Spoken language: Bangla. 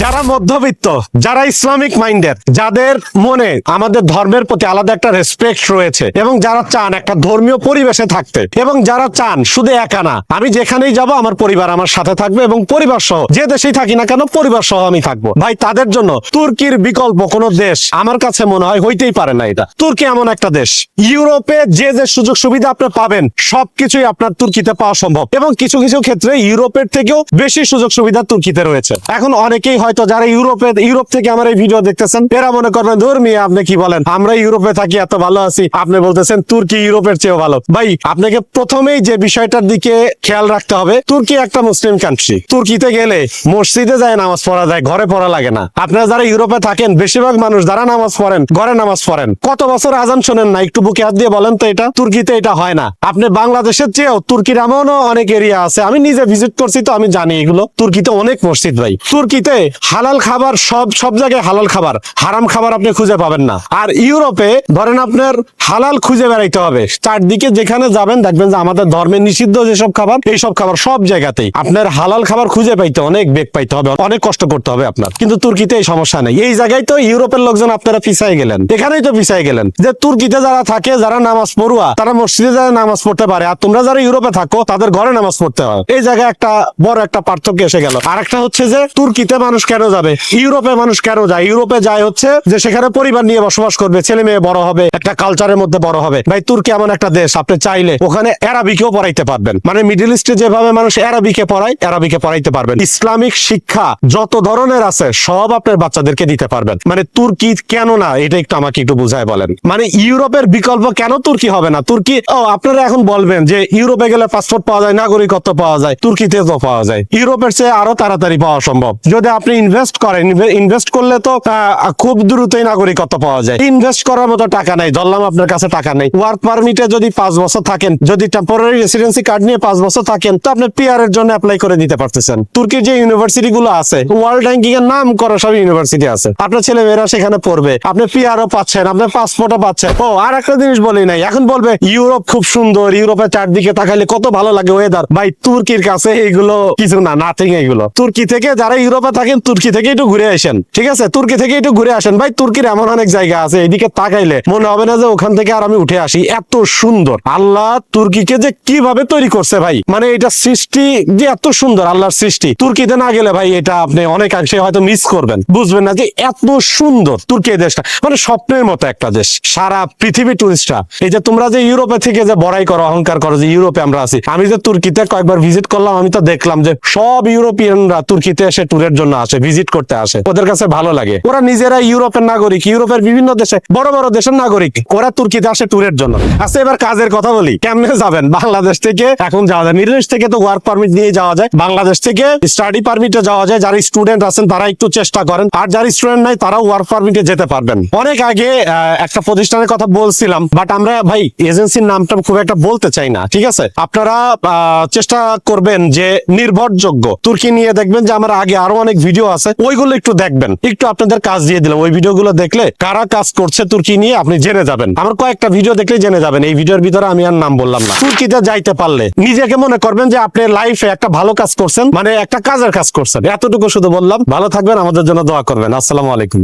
যারা মধ্যবিত্ত, যারা ইসলামিক মাইন্ডের, যাদের মনে আমাদের ধর্মের প্রতি আলাদা একটা রেসপেক্ট রয়েছে এবং যারা চান একটা ধর্মীয় পরিবেশে থাকতে এবং যারা চান শুধু একা না, আমি যেখানেই যাব আমার পরিবার আমার সাথে থাকবে এবং পরিবার সহ যে দেশেই থাকি না কেন পরিবার সহ আমি থাকবো, ভাই তাদের জন্য তুর্কির বিকল্প কোন দেশ আমার কাছে মনে হয় হইতেই পারে না। এটা তুর্কি এমন একটা দেশ, ইউরোপে যে যে সুযোগ সুবিধা আপনি পাবেন সবকিছুই আপনার তুর্কিতে পাওয়া সম্ভব এবং কিছু কিছু ক্ষেত্রে ইউরোপের থেকেও বেশি সুযোগ সুবিধা তুর্কিতে রয়েছে। এখন অনেকেই হয়তো যারা ইউরোপ থেকে আমার এই ভিডিও দেখতেছেন এরা মনে করবেন ধর্মীয় আপনি কি বলেন, আমরা ইউরোপে থাকি এত ভালো আছি, আপনি বলতেছেন তুর্কি ইউরোপের চেয়েও ভালো। ভাই আপনাকে প্রথমেই যে বিষয়টার দিকে খেয়াল রাখতে হবে, তুর্কি একটা মুসলিম কান্ট্রি। তুর্কিতে গেলে মসজিদে যায় নামাজ পড়া যায়, ঘরে পড়া লাগে না। আপনারা যারা ইউরোপে থাকেন বেশিরভাগ মানুষ যারা নামাজ পড়েন ঘরে নামাজ পড়েন। কত বছর আজান শোনেন না? একটু বুকে হাত দিয়ে বলেন তো, এটা তুর্কিতে এটা হয় না। আপনি বাংলাদেশের চেয়েও তুর্কির এমনও অনেক এরিয়া আছে, আমি নিজে ভিজিট করছি তো আমি জানি এগুলো। তুর্কিতে অনেক মসজিদ ভাই। তুর্কিতে হালাল খাবার সব জায়গায় হালাল খাবার, হারাম খাবার আপনি খুঁজে পাবেন না। আর ইউরোপে ধরেন আপনার হালাল খুঁজে বেড়াইতে হবে, চারদিকে যেখানে যাবেন দেখবেন যে আমাদের ধর্মে নিষিদ্ধ যেসব খাবার এইসব খাবার সব জায়গাতেই আপনার হালাল খাবার খুঁজে পাইতে অনেক বেগ পাইতে হবে, অনেক কষ্ট করতে হবে আপনার। কিন্তু তুর্কিতে এই সমস্যা নেই। এই জায়গায় তো ইউরোপের লোকজন আপনারা পিছাই গেলেন, এখানেই তো পিছাই গেলেন যে তুর্কিতে যারা থাকে যারা নামাজ পড়ুয়া তারা মসজিদে যারা নামাজ পড়তে পারে, আর তোমরা যারা ইউরোপে থাকো তাদের ঘরে নামাজ পড়তে হয়। এই জায়গায় একটা বড় একটা পার্থক্য এসে গেল। আর একটা হচ্ছে যে তুর্কিতে মানুষ কেন যাবে, ইউরোপে মানুষ কেন যায়? ইউরোপে যায় হচ্ছে যে সেখানে পরিবার নিয়ে বসবাস করবে, ছেলে মেয়ে বড় হবে, একটা কালচারের মধ্যে বড় হবে। ভাই তুর্কি এমন একটা দেশ আপনি চাইলে ওখানে অ্যারাবিকেও পড়াইতে পারবেন। মানে মিডল ইস্টে যেভাবে মানুষ অ্যারাবিকে পড়ায় অ্যারাবিকে পড়াইতে পারবেন। ইসলামিক শিক্ষা যত ধরনের আছে সব আপনার বাচ্চাদেরকে দিতে পারবেন। মানে তুর্কি কেন না, এটা একটু আমাকে একটু বুঝায় বলেন। মানে ইউরোপের বিকল্প কেন তুর্কি হবে না? তুর্কি আপনারা এখন বলবেন যে ইউরোপে গেলে পাসপোর্ট পাওয়া যায়, নাগরিকত্ব পাওয়া যায়, তুর্কিতে তো পাওয়া যায়। ইউরোপের চেয়ে আরো তাড়াতাড়ি পাওয়া সম্ভব যদি আপনি ইনভেস্ট করেন। ইনভেস্ট করলে তো খুব দ্রুতই নাগরিকত্ব পাওয়া যায়। ইনভেস্ট করার মতো টাকা নাই, ধরলাম আপনার কাছে টাকা নেই। ওয়ার্ক পারমিটে যদি 5 বছর থাকেন, যদি টেম্পোরারি রেসিডেন্সি কার্ড নিয়ে 5 বছর থাকেন তো আপনি পিআর এর জন্য অ্যাপ্লাই করে দিতে পারতেছেন। তুর্কির যে ইউনিভার্সিটি গুলো আছে ওয়ার্ল্ড র্যাঙ্কিং এর নাম করা সব ইউনিভার্সিটি আছে, আপনার ছেলে মেয়েরা সেখানে পড়বে, আপনি পিআরও পাচ্ছেন, আপনার পাসপোর্টও পাচ্ছেন। আর একটা জিনিস বলি নাই, এখন বলবে ইউরোপ খুব সুন্দর, ইউরোপের চারদিকে তাকাইলে কত ভালো লাগে ওয়েদার। ভাই তুর্কির কাছে এইগুলো কিছু না, নাথিং এগুলো। তুর্কি থেকে যারা ইউরোপে থাকেন তুর্কি থেকে একটু ঘুরে আসেন, ঠিক আছে? তুর্কি থেকে একটু ঘুরে আসেন। ভাই তুর্কির এমন অনেক জায়গা আছে এদিকে তাকাইলে মনে হবে না যে ওখান থেকে আর আমি উঠে আসি, এত সুন্দর। আল্লাহ তুর্কিকে যে কিভাবে তৈরি করছে ভাই, মানে এটা সৃষ্টি যে এত সুন্দর আল্লাহর সৃষ্টি। তুর্কিতে না গেলে ভাই এটা আপনি অনেকাংশে হয়তো মিস করবেন, বুঝবেন না যে এত সুন্দর তুর্কি দেশটা, মানে স্বপ্নের মতো একটা দেশ। সারা পৃথিবী টুরিস্টরা, এই যে তোমরা যে ইউরোপে থেকে যে বড়াই করো, অহংকার করো যে ইউরোপে আমরা আছি, আমি যে তুর্কিতে কয়েকবার ভিজিট করলাম, আমি তো দেখলাম যে সব ইউরোপিয়ানরা তুর্কিতে এসে ট্যুরের জন্য আসে, ভিজিট করতে আসে। ওদের কাছে ভালো লাগে, ওরা নিজেরা ইউরোপের নাগরিক, ইউরোপের বিভিন্ন দেশে বড় বড় দেশের নাগরিক, ওরা তুর্কিতে আসে ট্যুরের জন্য। আচ্ছা এবার কাজের কথা বলি, কেমনে যাবেন? বাংলাদেশ থেকে এখন যাওয়া যায়, মিডল ইস্ট থেকে তো ওয়ার্ক পারমিট নিয়ে যাওয়া যায়, বাংলাদেশ থেকে স্টাডি পারমিটে যাওয়া যায়। যারা স্টুডেন্ট আছেন তারা একটু চেষ্টা করেন, আর যারা স্টুডেন্ট নাই তারাও ওয়ার্ক পারমিটে যেতে পারবেন। অনেক আগে একটা প্রতিষ্ঠানের কথা বলছিলাম, বাট আমরা ভাই এজেন্সির নামটা খুব একটা বলতে চাই না, ঠিক আছে? আপনারা চেষ্টা করবেন যে নির্ভরযোগ্য তুর্কি নিয়ে, দেখবেন যে আমার আগে আরো অনেক ভিডিও আছে, ওইগুলো একটু দেখবেন। একটু আপনাদের কাজ দিয়ে দিলাম, ওই ভিডিওগুলো দেখলে কারা কাজ করছে তুর্কি নিয়ে আপনি জেনে যাবেন। আমার কয়েকটা ভিডিও দেখলে জেনে যাবেন। এই ভিডিওর ভিতরে আমি আর নাম বললাম না। তুর্কিতে যাইতে পারলে নিজেকে মনে করবেন যে আপনি লাইফে একটা ভালো কাজ করছেন, মানে একটা কাজের কাজ করছেন। এতটুকু শুধু বললাম। ভালো থাকবেন, আমাদের জন্য দোয়া করবেন। আসসালামু আলাইকুম।